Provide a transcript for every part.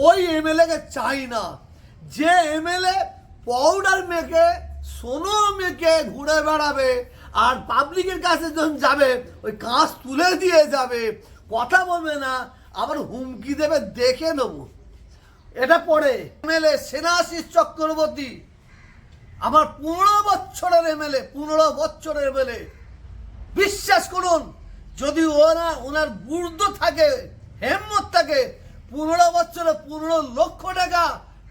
ওই এমএলএকে চাই না। যে এমএলএ পাউডার মেখে সোনো মেখে ঘুরে বেড়াবে আর পাবলিকের কাছে যখন যাবে ওই কাঁচ তুলে দিয়ে যাবে, কথা বলবে না, আবার হুমকি দেবে, দেখে নেবো। এটা পড়ে এমএলএ সেনাশিস চক্রবর্তী, আমার 15 বছরের এমএলএ, 15 বছরের এমএলএ। বিশ্বাস করুন, যদি ওনার বুর্দ থাকে, হেম্মত থাকে, 15 বছরে 15 লক্ষ টাকা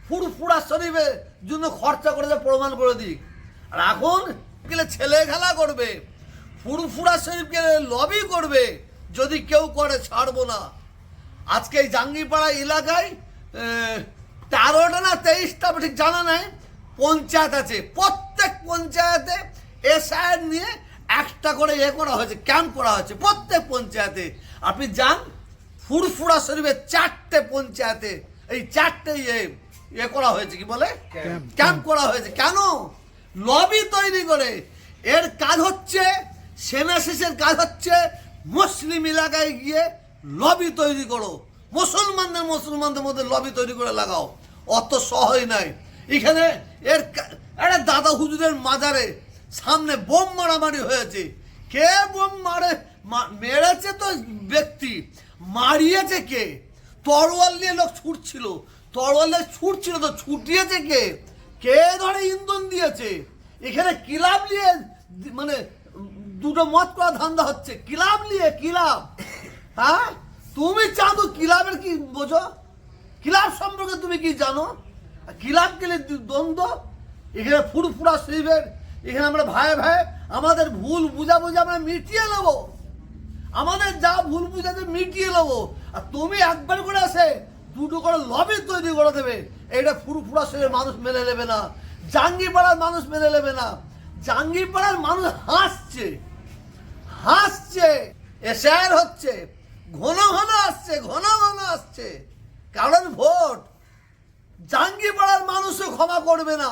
ফুরফুরা শরীফের জন্য খরচা করেছে, প্রমাণ করে দিক। আর এখন গেলে ছেলে খেলা করবে, ফুরফুরা শরীফকে লবি করবে, যদি কেউ করে ছাড়বো না। আজকে এই জাঙ্গিপাড়া এলাকায় 13টা না 23টা ঠিক জানা নাই পঞ্চায়েত আছে। প্রত্যেক পঞ্চায়েতে এসআইআর নিয়ে একটা করে করা হয়েছে, ক্যাম্প করা হয়েছে প্রত্যেক পঞ্চায়েতে। আপনি যান ফুরফুরা শরীফের 4টে পঞ্চায়েতে এই 4টে করা হয়েছে, কি বলে ক্যাম্প করা হয়েছে। কেন? লবি তৈরি করে। এর কাজ হচ্ছে, সেনাশিসের কাজ হচ্ছে মুসলিম এলাকায় গিয়ে লবি তৈরি করো, মুসলমানদের মধ্যে লবি তৈরি করে লাগাও। অত সহজ নাই। এখানে একটা দাদা হুজুরের মাজারে সামনে বোম মারামারি হয়েছে। কে বোম মেরেছে? তো ব্যক্তি মারিয়েছে কে? তরোয়াল নিয়ে লোক ছুটছিল, তো ছুটিয়েছে কে? কে ধরে ইন্ধন দিয়েছে? এখানে ক্লাব নিয়ে মানে দুটো মত করা ধান্দা হচ্ছে, ক্লাব নিয়ে। ক্লাব, হ্যাঁ, তুমি চাঁদো ক্লাবের কি বোঝো? ক্লাব সম্পর্কে তুমি কি জানো? ক্লাব গেলে দ্বন্দ্ব। এখানে ফুরফুরা শরীফের এখানে আমরা ভাই আমাদের ভুল বুঝাবুঝি আমরা মিটিয়ে নেবো, আমাদের যা ভুল বুঝাতে মিটিয়ে নেবো। আর তুমি একবার করে আসে দুটো করে লবি তৈরি করে দেবে, এটা ফুরফুরা শরীফের মানুষ মেনে নেবে না, জাঙ্গিপাড়ার মানুষ মেনে নেবে না। জাঙ্গিপাড়ার মানুষ হাসছে, এসআইআর হচ্ছে, ঘন ঘন আসছে, কারণ ভোট। জাঙ্গিপাড়ার মানুষও ক্ষমা করবে না,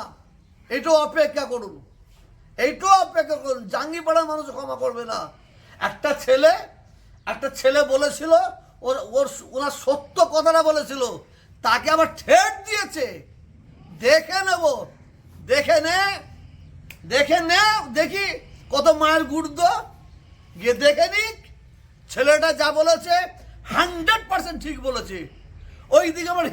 এটাও অপেক্ষা করুন। জাঙ্গিপাড়ার মানুষ ক্ষমা করবে না। একটা ছেলে বলেছিল, ওনার সত্য কথাটা বলেছিল, তাকে আবার ঠেট দিয়েছে। দেখে নে দেখি কত মায়ের গুর্দ, গিয়ে দেখে নিক। ছেলেটা যা বলেছে 100% ঠিক বলেছে। ওই দিকে আমার